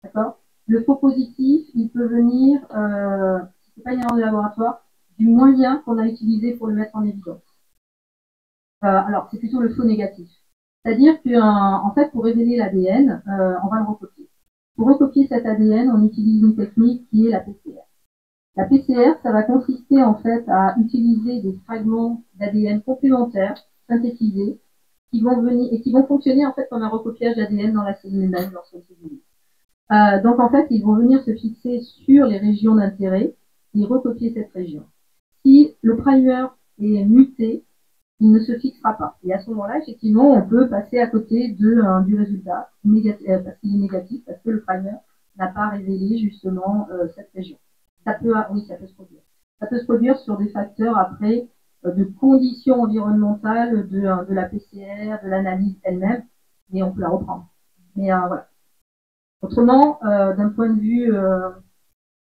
C: D'accord? Le faux positif, il peut venir, si c'est pas une erreur de laboratoire, du moyen qu'on a utilisé pour le mettre en évidence. Alors, c'est plutôt le faux négatif. C'est-à-dire que, en fait, pour révéler l'ADN, on va le recopier. Pour recopier cet ADN, on utilise une technique qui est la PCR. La PCR, ça va consister en fait à utiliser des fragments d'ADN complémentaires, synthétisés, qui vont venir et qui vont fonctionner en fait comme un recopiage d'ADN dans la cellule humaine lorsqu'elle se divise. Donc en fait, ils vont venir se fixer sur les régions d'intérêt et recopier cette région. Si le primer est muté, il ne se fixera pas. Et à ce moment-là, effectivement, on peut passer à côté du résultat parce qu'il est négatif, parce que le primer n'a pas révélé justement cette région. Oui, ça peut se produire. Ça peut se produire sur des facteurs après de conditions environnementales de la PCR, de l'analyse elle-même, mais on peut la reprendre. Mais voilà. Autrement, d'un point de vue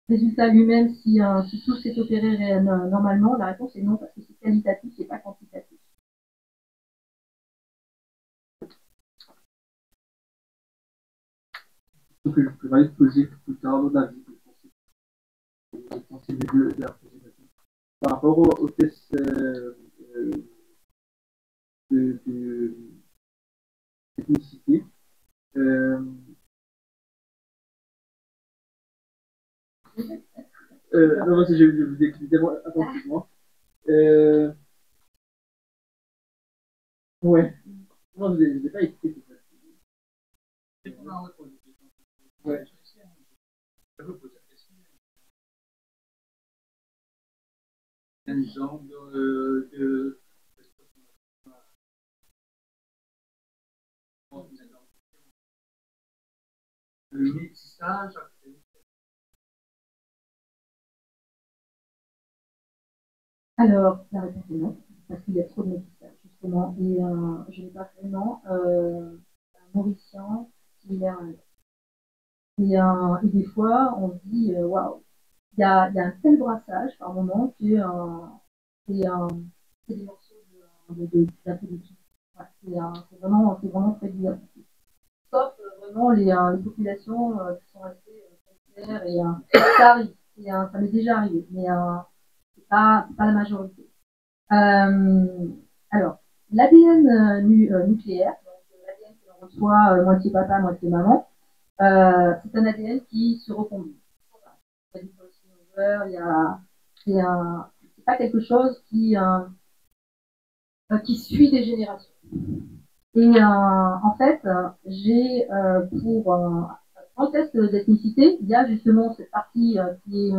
C: résultat lui-même, si tout s'est opéré normalement, la réponse est non, parce que c'est qualitatif, c'est pas quantitatif.
B: Donc, je pourrais poser plus tard l'avis de la présentation. Par rapport au test de technicité, non, je vais vous expliquer attentivement. Ouais. Non, je ne l'ai pas expliqué. Ouais.
E: Un exemple de le métissage.
C: Alors, la réponse est non, parce qu'il y a trop de métissage, justement, et je n'ai pas vraiment un Mauricien similaire à un autre. Et des fois, on se dit, waouh, il y a un tel brassage par moment que c'est des morceaux d'un peu de tout. Ouais, c'est vraiment très diversifié. Sauf vraiment les populations qui sont restées claires, et ça arrive, ça m'est déjà arrivé, mais c'est pas la majorité. Alors, l'ADN nucléaire, donc l'ADN que l'on reçoit moitié papa, moitié maman, c'est un ADN qui se recombine. C'est pas quelque chose qui suit des générations. Et en fait, j'ai pour un test d'ethnicité, il y a justement cette partie qui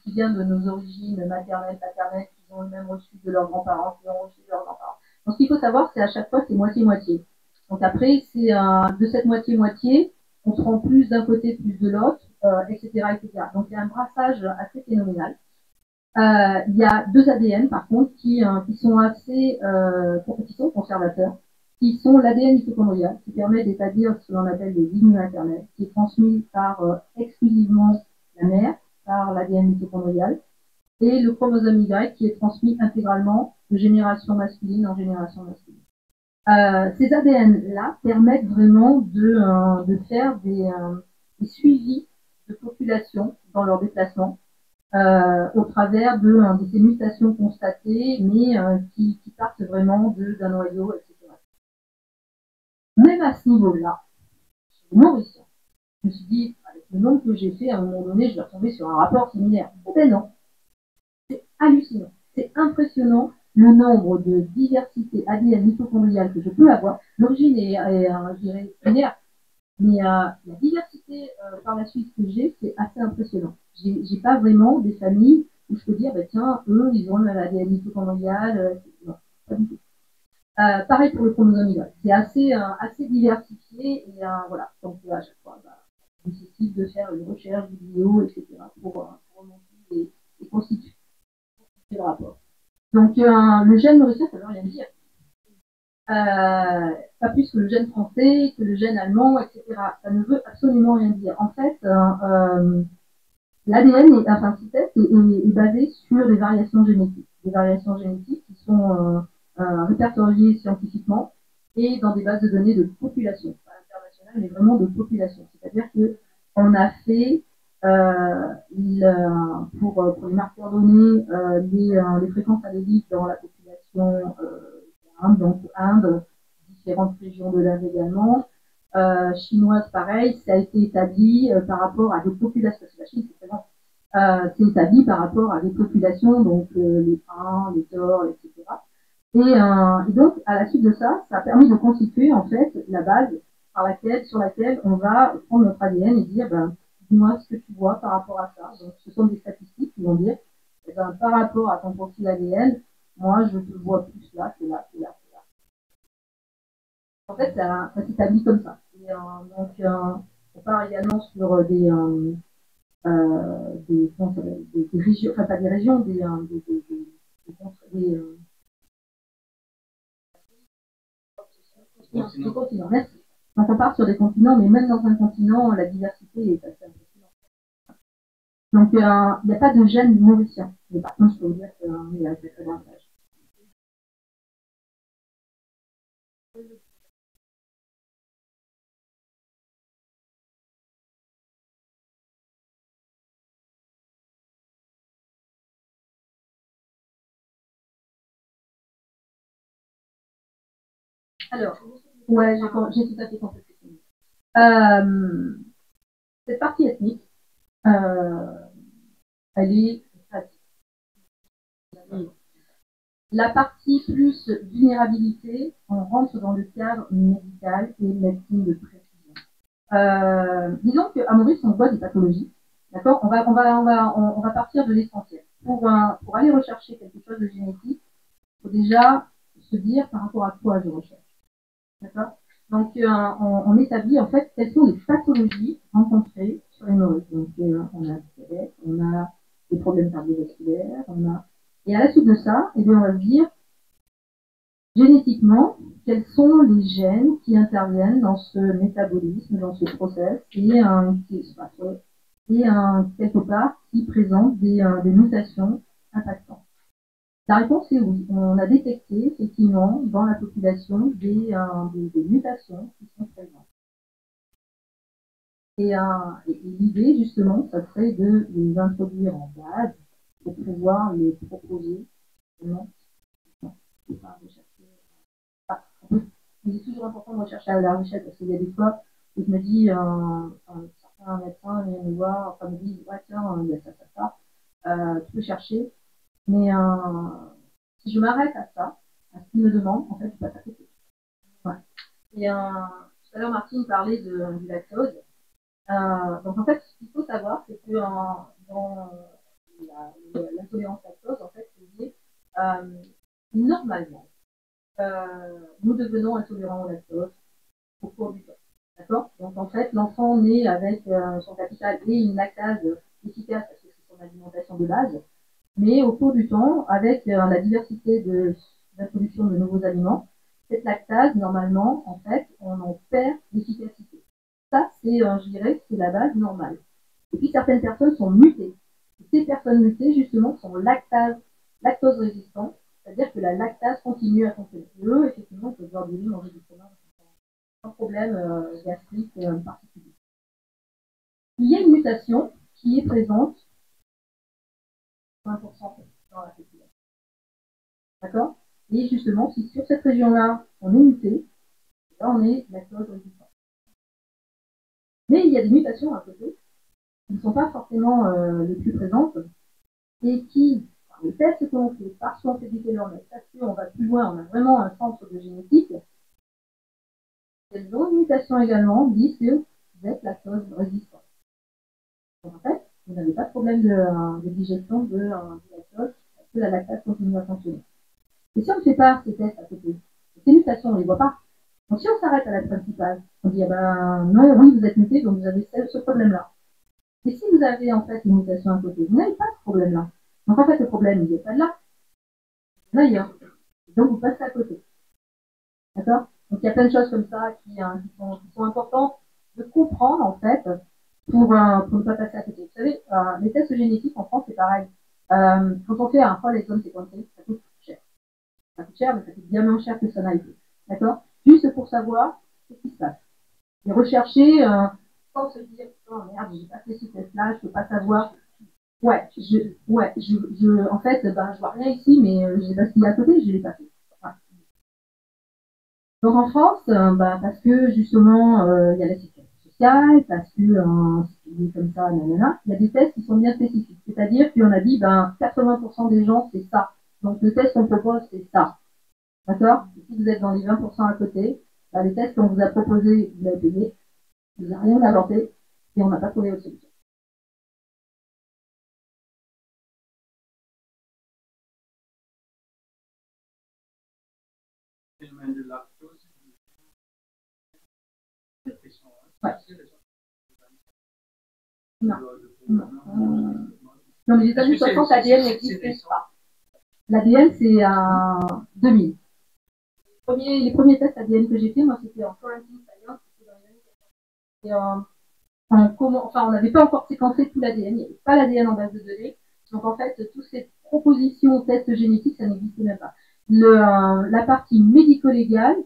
C: vient de nos origines maternelles, paternelles, qui ont même reçu de leurs grands-parents, qui ont reçu de leurs grands-parents. Donc ce qu'il faut savoir, c'est à chaque fois, c'est moitié-moitié. Donc après, c'est de cette moitié-moitié, on se rend plus d'un côté, plus de l'autre, etc., etc. Donc il y a un brassage assez phénoménal. Il y a deux ADN, par contre, qui sont assez qui sont conservateurs, qui sont l'ADN mitochondrial, qui permet d'établir ce que l'on appelle les lignes maternelles, qui est transmis par exclusivement la mère, par l'ADN mitochondrial, et le chromosome Y, qui est transmis intégralement de génération masculine en génération masculine. Ces ADN-là permettent vraiment de faire des suivis de population dans leur déplacement, au travers de ces mutations constatées, mais qui partent vraiment d'un noyau, etc. Même à ce niveau-là, c'est Mauricien. Je me suis dit, avec le nombre que j'ai fait, à un moment donné, je vais retomber sur un rapport similaire. Ben non, c'est hallucinant, c'est impressionnant le nombre de diversité ADN mitochondriale que je peux avoir. L'origine est je dirais, linéaire, mais la diversité par la suite que j'ai, c'est assez impressionnant. J'ai pas vraiment des familles où je peux dire, bah, tiens, eux, ils ont l'ADN mitochondrial. Non, pas du tout. Pareil pour le chromosome Y. C'est assez diversifié, et voilà. Donc à chaque fois, on nécessite de faire une recherche vidéo, etc. pour remonter et constituer le rapport. Donc le gène mauricien, ça ne veut rien dire. Pas plus que le gène français, que le gène allemand, etc. Ça ne veut absolument rien dire. En fait, l'ADN, enfin, ce test est basé sur des variations génétiques. Des variations génétiques qui sont répertoriées scientifiquement et dans des bases de données de population, pas internationales, mais vraiment de population. C'est-à-dire qu'on a fait pour les marqueurs donnés les fréquences alléliques dans la population donc Inde, différentes régions de l'Inde également, chinoise pareil, ça a été établi par rapport à des populations, parce que la Chine c'est vraiment, c'est établi par rapport à des populations, donc les pins, les taures, etc. Et donc à la suite de ça, ça a permis de constituer en fait la base sur laquelle on va prendre notre ADN et dire, dis-moi ce que tu vois par rapport à ça. Donc ce sont des statistiques qui vont dire, par rapport à ton profil ADN, moi je te vois plus là que là, que là, que là. En fait, ça s'établit comme ça. Et, donc, on part également sur des régions, enfin pas des régions, des des continents. Merci. Donc on part sur des continents, mais même dans un continent, la diversité est assez impressionnante. Donc il n'y a pas de gène mauricien. Mais par contre, je peux vous dire qu'il y a très davantage. Alors, ouais, j'ai tout à fait compris. Cette partie ethnique, elle est statique. La partie plus vulnérabilité, on rentre dans le cadre médical et médecine de précision. Disons qu'à Maurice, on voit des pathologies. D'accord, on va partir de l'essentiel. Pour aller rechercher quelque chose de génétique, il faut déjà se dire par rapport à quoi je recherche. D'accord. Donc, on établit en fait quelles sont les pathologies rencontrées sur les Maurice. Donc, on a le diabète, on a des problèmes cardiovasculaires, et à la suite de ça, eh bien, on va se dire génétiquement quels sont les gènes qui interviennent dans ce métabolisme, dans ce process, et quelque part qui présentent des mutations impactantes. La réponse est oui. On a détecté effectivement dans la population des mutations qui sont présentes. Et l'idée justement, ça serait de les introduire en base pour pouvoir les proposer. Non, c'est pas rechercher. Il est toujours important de rechercher à la recherche parce qu'il y a des fois où je me dis, certains médecins viennent me voir, enfin me disent, ouais tiens, il y a ça, tu peux chercher. Mais si je m'arrête à ça, à ce qu'il me demande, en fait, je passe à côté. Ouais. Et tout à l'heure, Martine parlait du lactose. Donc en fait, ce qu'il faut savoir, c'est que dans l'intolérance lactose, en fait, c'est normalement, nous devenons intolérants au lactose au cours du temps. D'accord. Donc en fait, l'enfant naît avec son capital et une lactase efficace parce que c'est son alimentation de base. Mais au cours du temps, avec la diversité d'introduction de nouveaux aliments, cette lactase, normalement, en fait, on en perd l'efficacité. Ça, c'est, je dirais, c'est la base normale. Et puis, certaines personnes sont mutées. Et ces personnes mutées, justement, sont lactose résistantes, c'est-à-dire que la lactase continue à fonctionner. Et eux, effectivement, ils peuvent voir du lait, manger du fromage, sans problème gastrique particulier. Il y a une mutation qui est présente 20% dans la population. D'accord. Et justement, si sur cette région-là, on est muté, là, on est lactose résistant. Mais il y a des mutations à côté, qui ne sont pas forcément les plus présentes, et qui, par les tests que l'on fait, parce qu'on fait du télomètre, parce qu'on va plus loin, on a vraiment un centre de génétique, elles ont une mutation également, disent que vous êtes lactose résistant. Donc en fait, vous n'avez pas de problème de digestion de lactose, parce que la lactase continue à fonctionner. Et si on ne fait pas ces tests à côté, ces mutations, on ne les voit pas. Donc si on s'arrête à la principale, on dit, ah ben non, oui, vous êtes muté, donc vous avez ce problème-là. Et si vous avez en fait une mutation à côté, vous n'avez pas ce problème-là. Donc en fait, le problème, il n'est pas de là, il est ailleurs. Donc vous passez à côté. D'accord. Donc il y a plein de choses comme ça qui sont importantes de comprendre en fait pour ne pas passer à côté. Vous savez, les tests génétiques en France, c'est pareil. Quand on fait un rôle exome séquencé, ça coûte cher. Ça coûte cher, mais ça coûte bien moins cher que ça n'a été. D'accord. Juste pour savoir ce qui se passe. Et rechercher, sans se dire, oh merde, j'ai pas fait ce test-là, je peux pas savoir. Ouais, en fait, ben, je vois rien ici, mais je sais pas ce qu'il y a à côté, je l'ai pas fait. Ouais. Donc en France, parce que justement, il y a la sécurité sociale, parce que c'est comme ça, nanana, il y a des tests qui sont bien spécifiques. C'est-à-dire qu'on a dit, 80% des gens, c'est ça. Donc le test qu'on propose, c'est ça. D'accord. Si vous êtes dans les 20% à côté, les tests qu'on vous a proposés, vous l'avez payé, vous n'avez rien inventé, et on n'a pas trouvé autre solution. Ouais. Non. Non, mais les années 60, ADN n'existait pas. L'ADN, c'est un 2000. Les premiers tests ADN que j'ai fait, moi, c'était en Forensic Science. Et, on n'avait pas encore séquencé tout l'ADN, il n'y avait pas l'ADN en base de données. Donc en fait, toutes ces propositions tests génétiques, ça n'existait même pas. La partie médico-légale,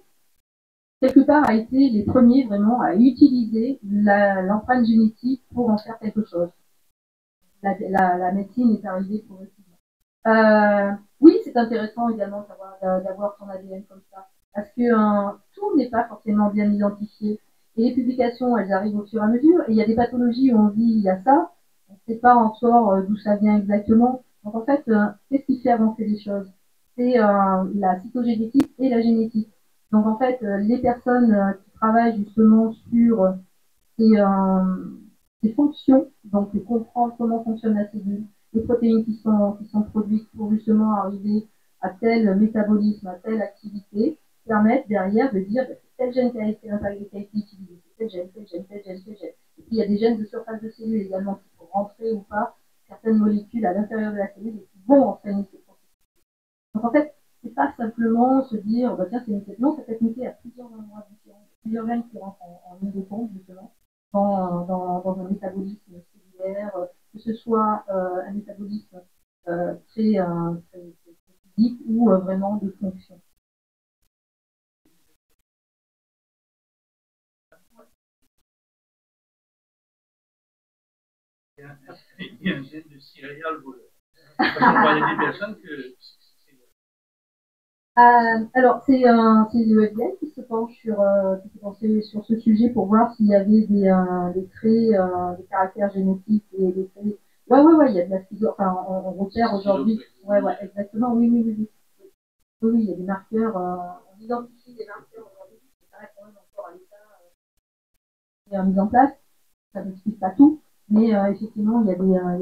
C: quelque part, a été les premiers vraiment à utiliser l'empreinte génétique pour en faire quelque chose. La médecine est arrivée progressivement. Oui, c'est intéressant également d'avoir son ADN comme ça, parce que tout n'est pas forcément bien identifié. Et les publications, elles arrivent au fur et à mesure. Et il y a des pathologies où on dit il y a ça, on ne sait pas encore d'où ça vient exactement. Donc en fait, qu'est-ce qui fait avancer les choses? C'est la cytogénétique et la génétique. Donc en fait, les personnes qui travaillent justement sur ces fonctions, donc comprendre comment fonctionne la cellule, les protéines qui sont produites pour justement arriver à tel métabolisme, à telle activité, permettent derrière de dire c'est tel gène qui a été utilisé, c'est tel gène, tel gène, tel gène, tel gène. Et puis il y a des gènes de surface de cellule également qui vont rentrer ou pas certaines molécules à l'intérieur de la cellule et qui vont entraîner ces processus. Donc en fait, c'est pas simplement se dire bah, tiens c'est muté. Non, ça peut être muté à plusieurs endroits différents, plusieurs gènes qui rentrent en ligne de compte justement dans un métabolisme cellulaire, que ce soit un métabolisme très physique ou vraiment de fonction.
E: Il y a un gène de serial voleur. Il y a des personnes que...
C: Alors, c'est le FBI qui se penche sur ce sujet pour voir s'il y avait des traits, des caractères génétiques et des traits. Ouais, il y a de la schizo. Enfin, on repère aujourd'hui. Ouais, exactement. Oui. Oui, il y a des marqueurs. On identifie des marqueurs aujourd'hui. Ça reste quand même encore à l'état mis en place. Ça n'explique pas tout, mais effectivement, il y a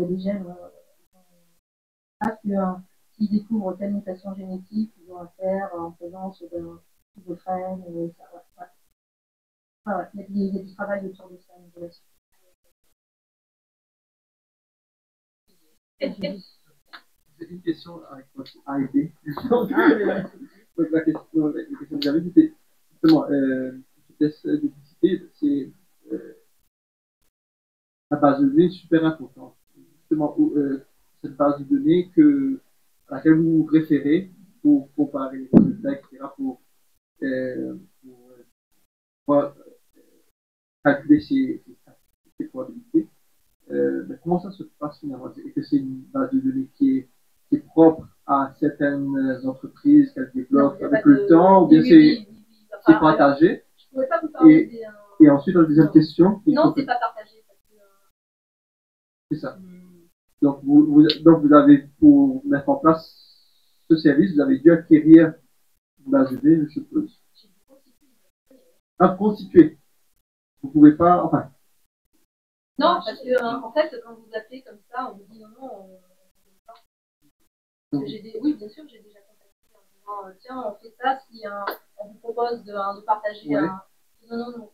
C: des gènes. S'ils découvrent telle mutation génétique, ils vont faire en présence de schizophrène. Il y a du travail autour de ça.
B: C'est une question avec votre AID. Donc la question que j'avais, c'était justement, ce test d'ethnicité, c'est la base de données super importante. Justement, cette base de données à laquelle vous vous référez pour comparer les résultats, etc., pour calculer ces probabilités. Comment ça se passe finalement? Est-ce que c'est une base de données qui est propre à certaines entreprises qu'elles développent avec le temps, ou bien c'est partagé?
C: Je ne pourrais pas vous parler
B: et ensuite, la deuxième question.
C: Non, c'est pas partagé.
B: C'est ça. Donc, vous avez, pour mettre en place ce service, vous avez dû acquérir une base de données, je suppose. Constituer. Vous pouvez pas, enfin.
C: Non, parce que, en fait, quand vous appelez comme ça, on vous dit non, oui, bien sûr, j'ai déjà contacté en disant tiens, on fait ça si on vous propose de partager un. Non.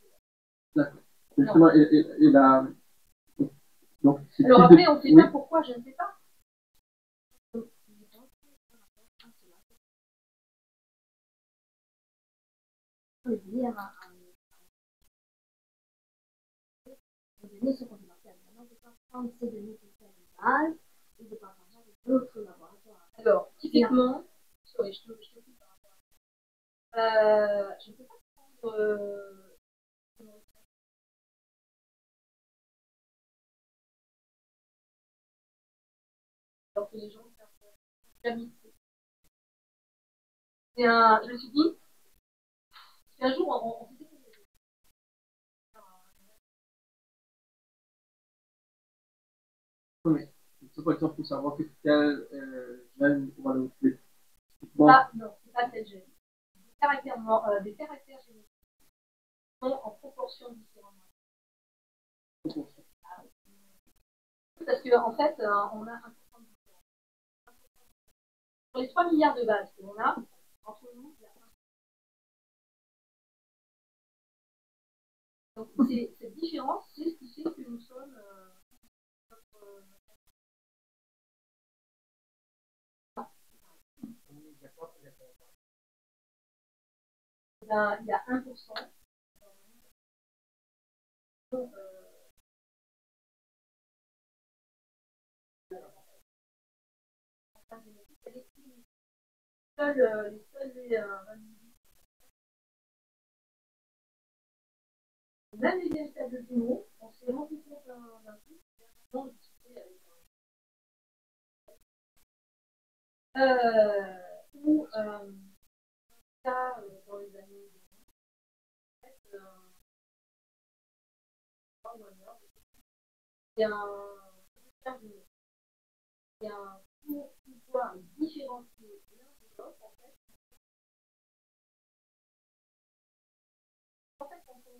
B: D'accord. Justement, et la. Donc,
C: alors après, on ne sait pas pourquoi, je ne sais pas.
A: Les données sont confidentielles. Maintenant, je peux prendre ces données pour faire une base et de partager avec d'autres laboratoires.
C: Alors, typiquement, je te coupe par rapport à ça. Je ne peux pas prendre. Alors que les gens savent jamais. Je me suis dit, un jour, on faisait
B: oui. C'est par exemple pour savoir que tel gène, on va le trouver.
C: Non, c'est pas tel gène. Des caractères génétiques sont en proportion différente. Parce qu'en fait, on a 1% de différence. Sur les 3 milliards de bases qu'on a, entre nous, il y a 1%. Donc, cette différence, c'est ce qui fait que nous sommes. il y a 1%. Même les véritables jumeaux, on s'est rendu compte d'un truc, on discutait avec où, dans les années il y a un pouvoir différencier l'un de l'autre, en fait. En fait, quand on fait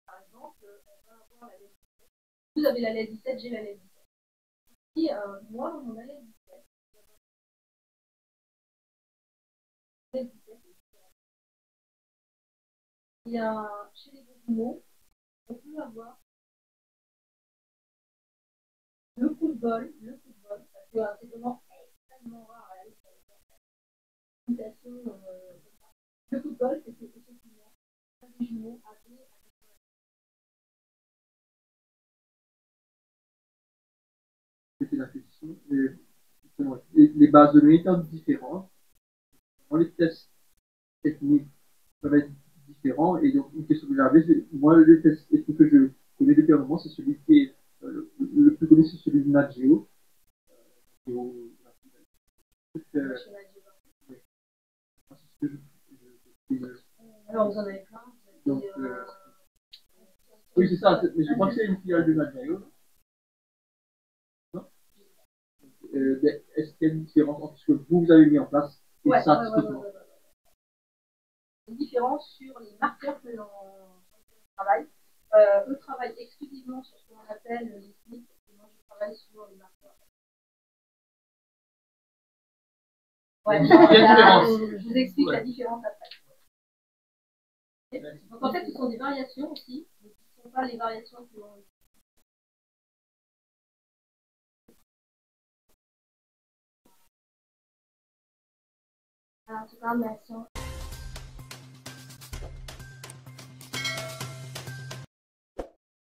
C: par exemple, on va avoir la lettre 17. Vous avez la lettre 17, j'ai la lettre 17. Et moi, dans mon lettre 17, il y a chez les mots, on peut avoir le coup de bol, parce que c'est vraiment extrêmement rare à la le coup de bol, c'est effectivement des jumeaux appelés
B: C'était la question. Les bases de données étant différentes, les tests techniques peuvent être différents. Et donc, une question que j'avais, moi, le test technique que je connais depuis un moment, c'est celui qui est le plus connu, c'est celui de NatGeo.
C: Alors, vous en avez plein.
B: Donc, oui, c'est ça, mais je crois que c'est une filiale de NatGeo. Est-ce qu'il y a une différence entre ce que vous avez mis en place et ça typiquement?
C: Une différence sur les marqueurs que l'on travaille. Eux travaillent exclusivement sur ce qu'on appelle les SNP, et moi je travaille sur les marqueurs. Ouais, je vous explique la différence après. Donc en fait, ce sont des variations aussi, mais ce ne sont pas les variations que l'on.
A: En tout cas, merci.